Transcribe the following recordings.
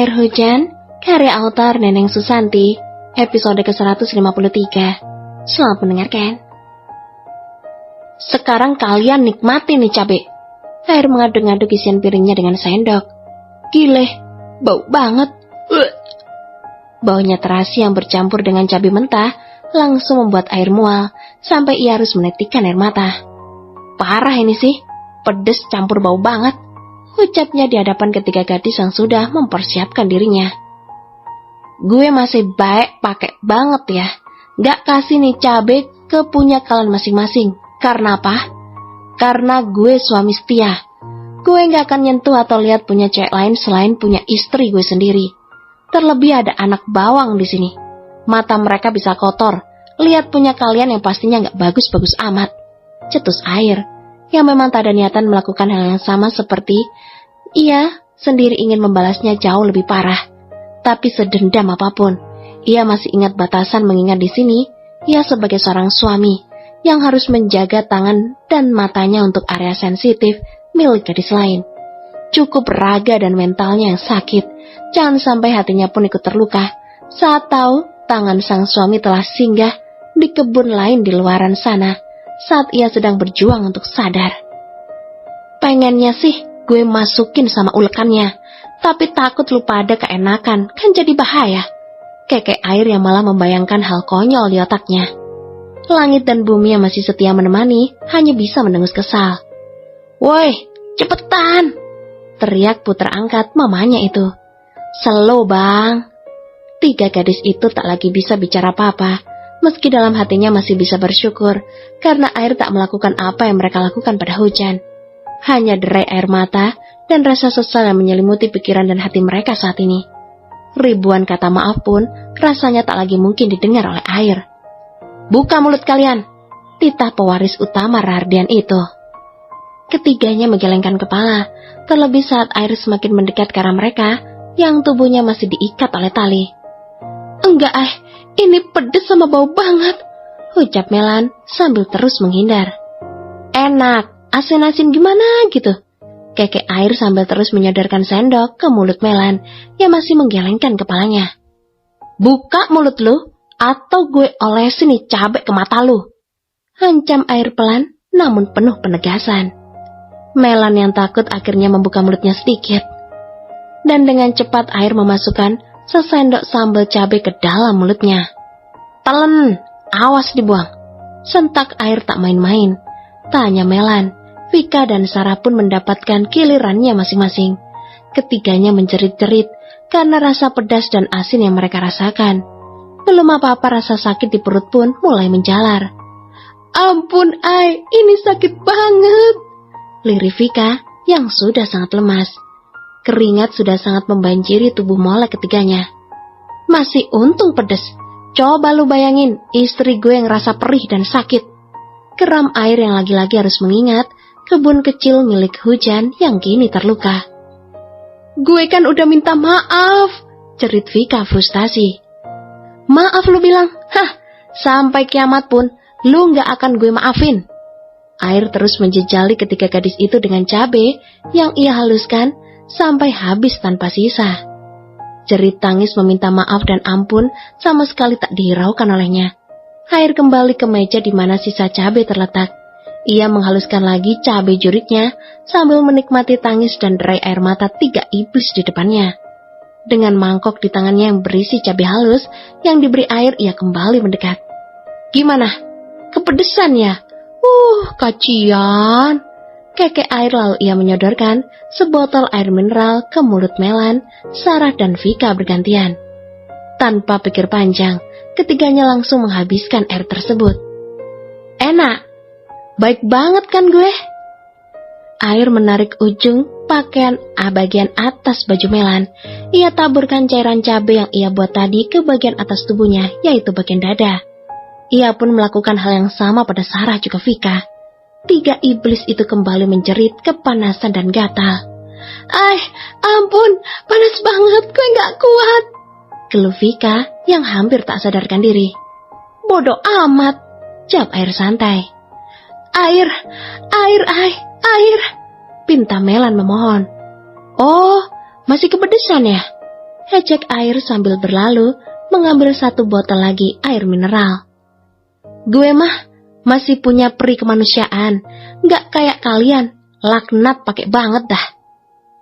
Air Hujan, karya author Neneng Susanti, episode ke-153. Selamat mendengarkan. Sekarang kalian nikmati nih cabe. Air mengaduk-aduk isian piringnya dengan sendok. Gile, bau banget. Baunya terasi yang bercampur dengan cabai mentah langsung membuat air mual sampai ia harus menitikkan air mata. Parah ini sih, pedes campur bau banget, ucapnya di hadapan ketiga gadis yang sudah mempersiapkan dirinya. Gue masih baik pakai banget ya, gak kasih nih cabai ke punya kalian masing-masing. Karena apa? Karena gue suami setia. Gue gak akan nyentuh atau lihat punya cewek lain selain punya istri gue sendiri. Terlebih ada anak bawang di sini. Mata mereka bisa kotor, lihat punya kalian yang pastinya gak bagus-bagus amat. Cetus Air, yang memang tak ada niatan melakukan hal yang sama seperti ia sendiri ingin membalasnya jauh lebih parah. Tapi sedendam apapun, ia masih ingat batasan mengingat di sini ia sebagai seorang suami yang harus menjaga tangan dan matanya untuk area sensitif milik gadis lain. Cukup raga dan mentalnya yang sakit, jangan sampai hatinya pun ikut terluka saat tahu tangan sang suami telah singgah di kebun lain di luaran sana saat ia sedang berjuang untuk sadar. Pengennya sih gue masukin sama ulekannya, tapi takut lu pada keenakan, kan jadi bahaya. Kekek Air yang malah membayangkan hal konyol di otaknya. Langit dan bumi yang masih setia menemani hanya bisa mendengus kesal. Woi, cepetan! Teriak putra angkat mamanya itu. Slow bang. Tiga gadis itu tak lagi bisa bicara apa-apa, meski dalam hatinya masih bisa bersyukur karena Air tak melakukan apa yang mereka lakukan pada Hujan. Hanya derai air mata dan rasa sesal yang menyelimuti pikiran dan hati mereka saat ini. Ribuan kata maaf pun rasanya tak lagi mungkin didengar oleh Air. Buka mulut kalian, titah pewaris utama Rardian itu. Ketiganya menggelengkan kepala, terlebih saat Air semakin mendekat ke arah mereka yang tubuhnya masih diikat oleh tali. Enggak ini pedes sama bau banget, ucap Melan sambil terus menghindar. Enak, asin-asin gimana gitu, kekek Air sambil terus menyodorkan sendok ke mulut Melan yang masih menggelengkan kepalanya. Buka mulut lu, atau gue olesin nih cabai ke mata lu, hancam Air pelan namun penuh penegasan. Melan yang takut akhirnya membuka mulutnya sedikit, dan dengan cepat Air memasukkan sesendok sambal cabai ke dalam mulutnya. Telen, awas dibuang, sentak Air tak main-main. Tanya Melan, Vika dan Sarah pun mendapatkan gilirannya masing-masing. Ketiganya menjerit-jerit karena rasa pedas dan asin yang mereka rasakan. Belum apa-apa rasa sakit di perut pun mulai menjalar. Ampun ini sakit banget, lirih Vika yang sudah sangat lemas. Keringat sudah sangat membanjiri tubuh molek ketiganya. Masih untung pedes. Coba lu bayangin istri gue yang rasa perih dan sakit. Geram Air yang lagi-lagi harus mengingat kebun kecil milik Hujan yang kini terluka. Gue kan udah minta maaf, cerit Vika frustasi. Maaf lu bilang? Sampai kiamat pun lu gak akan gue maafin. Air terus menjejali ketiga gadis itu dengan cabai yang ia haluskan sampai habis tanpa sisa. Jerit tangis meminta maaf dan ampun sama sekali tak dihiraukan olehnya. Air kembali ke meja di mana sisa cabai terletak. Ia menghaluskan lagi cabai juriknya sambil menikmati tangis dan derai air mata tiga iblis di depannya. Dengan mangkok di tangannya yang berisi cabai halus yang diberi Air, ia kembali mendekat. Gimana? Kepedesan ya? Kacian. Kekek Air lalu ia menyodorkan sebotol air mineral ke mulut Melan, Sarah dan Vika bergantian. Tanpa pikir panjang, ketiganya langsung menghabiskan air tersebut. Enak, baik banget kan gue? Air menarik ujung pakaian bagian atas baju Melan. Ia taburkan cairan cabai yang ia buat tadi ke bagian atas tubuhnya, yaitu bagian dada. Ia pun melakukan hal yang sama pada Sarah juga Vika. Tiga iblis itu kembali menjerit kepanasan dan gatal. Ampun, panas banget, gue gak kuat, keluh Vika yang hampir tak sadarkan diri. Bodoh amat, jawab Air santai. Air, pinta Melan memohon. Oh, masih kepedesan ya? ejek air sambil berlalu mengambil satu botol lagi air mineral. Gue mah masih punya peri kemanusiaan, gak kayak kalian, laknat pakai banget dah.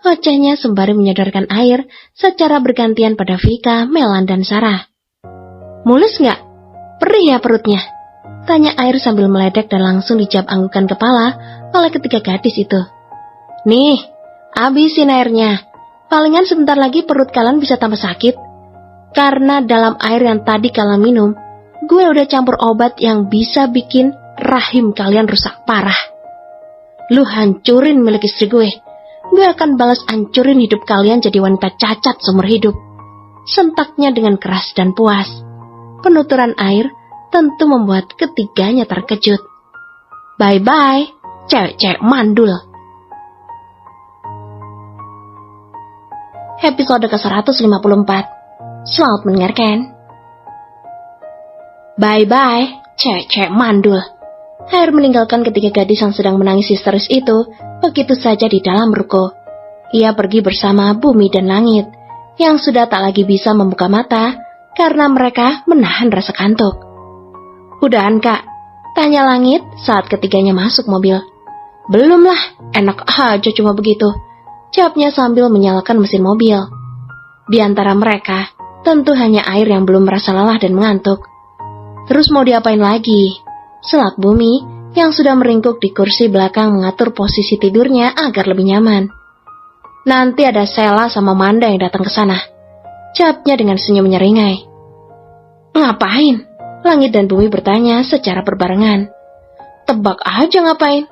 Ocehnya sembari menyodorkan air secara bergantian pada Vika, Melan, dan Sarah. Mulus gak? Perih ya perutnya? Tanya air sambil meledek dan langsung dijawab anggukan kepala oleh ketiga gadis itu. Nih, habisin airnya. Palingan sebentar lagi perut kalian bisa tambah sakit. Karena dalam air yang tadi kalian minum, gue udah campur obat yang bisa bikin rahim kalian rusak parah. Lu hancurin milik istri gue akan balas hancurin hidup kalian jadi wanita cacat seumur hidup. Sentaknya dengan keras dan puas. Penuturan air tentu membuat ketiganya terkejut. Bye-bye, cewek-cewek mandul. Episode ke-154. Selamat mendengarkan. Bye-bye, cewek-cewek mandul. Air meninggalkan ketiga gadis yang sedang menangis histeris itu begitu saja di dalam ruko. Ia pergi bersama bumi dan langit, yang sudah tak lagi bisa membuka mata karena mereka menahan rasa kantuk. Udahan kak? Tanya langit saat ketiganya masuk mobil. Belum lah, enak aja cuma begitu, jawabnya sambil menyalakan mesin mobil. Di antara mereka, tentu hanya air yang belum merasa lelah dan mengantuk. Terus mau diapain lagi? Selak bumi yang sudah meringkuk di kursi belakang mengatur posisi tidurnya agar lebih nyaman. Nanti ada Sela sama Manda yang datang ke sana, jawabnya dengan senyum menyeringai. Ngapain? Langit dan bumi bertanya secara berbarengan. Tebak aja ngapain?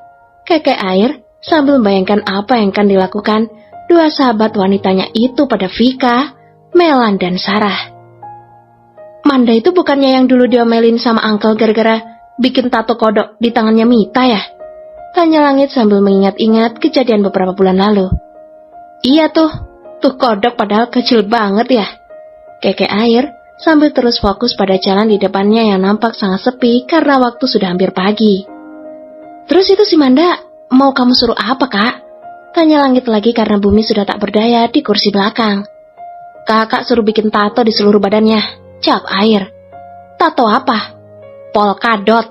Kekek air sambil membayangkan apa yang akan dilakukan dua sahabat wanitanya itu pada Vika, Melan, dan Sarah. Manda itu bukannya yang dulu diomelin sama Uncle gara-gara bikin tato kodok di tangannya Mita ya? Tanya langit sambil mengingat-ingat kejadian beberapa bulan lalu. Iya tuh kodok padahal kecil banget ya. Kekek air sambil terus fokus pada jalan di depannya yang nampak sangat sepi karena waktu sudah hampir pagi. Terus itu si Manda mau kamu suruh apa kak? Tanya langit lagi karena bumi sudah tak berdaya di kursi belakang. Kakak suruh bikin tato di seluruh badannya, jawab air. Tato apa? Polkadot.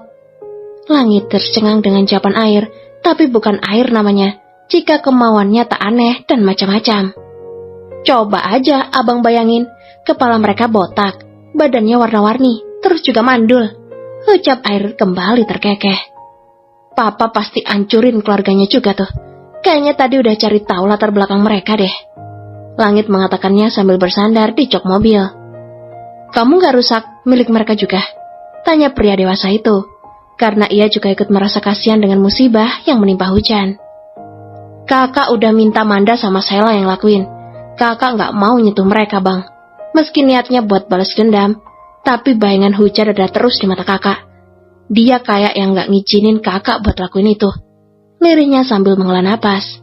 Langit tercengang dengan jawaban air, tapi bukan air namanya, jika kemauannya tak aneh dan macam-macam. Coba aja abang bayangin, kepala mereka botak, badannya warna-warni, terus juga mandul. Ucap air kembali terkekeh. Papa pasti hancurin keluarganya juga tuh. Kayaknya tadi udah cari tahu latar belakang mereka deh. Langit mengatakannya sambil bersandar di jok mobil. Kamu gak rusak milik mereka juga? Tanya pria dewasa itu, karena ia juga ikut merasa kasihan dengan musibah yang menimpa Hujan. Kakak udah minta Manda sama Sela yang lakuin. Kakak gak mau nyentuh mereka bang. Meski niatnya buat balas dendam, tapi bayangan Hujan ada terus di mata kakak. Dia kayak yang gak ngizinin kakak buat lakuin itu. Lirihnya sambil menghela napas.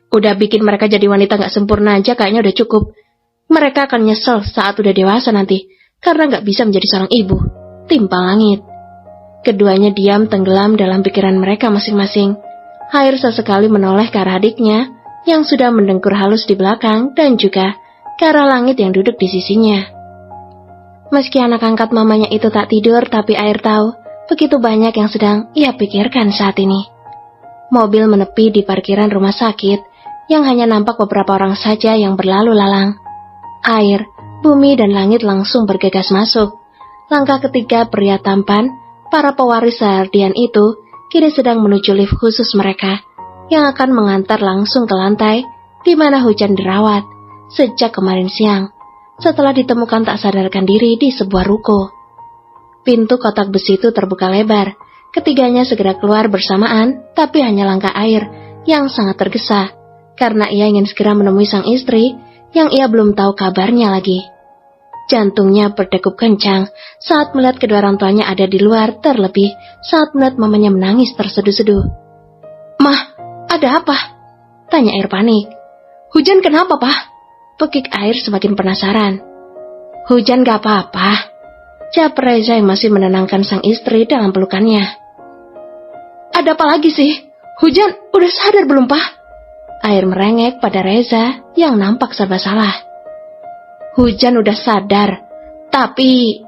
Udah bikin mereka jadi wanita gak sempurna aja kayaknya udah cukup. Mereka akan nyesel saat udah dewasa nanti, karena gak bisa menjadi seorang ibu. Timpal langit. Keduanya diam tenggelam dalam pikiran mereka masing-masing. Air sesekali menoleh ke arah adiknya, yang sudah mendengkur halus di belakang, dan juga ke arah langit yang duduk di sisinya. Meski anak angkat mamanya itu tak tidur, tapi air tahu begitu banyak yang sedang ia pikirkan saat ini. Mobil menepi di parkiran rumah sakit, yang hanya nampak beberapa orang saja yang berlalu lalang. Air, bumi, dan langit langsung bergegas masuk. Langkah ketiga pria tampan, para pewaris Sardian itu, kini sedang menuju lift khusus mereka, yang akan mengantar langsung ke lantai, di mana Hujan dirawat sejak kemarin siang, setelah ditemukan tak sadarkan diri di sebuah ruko. Pintu kotak besi itu terbuka lebar, ketiganya segera keluar bersamaan, tapi hanya langkah air yang sangat tergesa, karena ia ingin segera menemui sang istri, yang ia belum tahu kabarnya lagi. Jantungnya berdegup kencang saat melihat kedua orang tuanya ada di luar, terlebih saat melihat mamanya menangis terseduh-seduh. Mah, ada apa? Tanya air panik. Hujan kenapa, Pak? Pekik air semakin penasaran. Hujan gak apa-apa, jawab Reza yang masih menenangkan sang istri dalam pelukannya. Ada apa lagi sih? Hujan udah sadar belum, Pak? Air merengek pada Reza yang nampak serba salah. Hujan udah sadar, tapi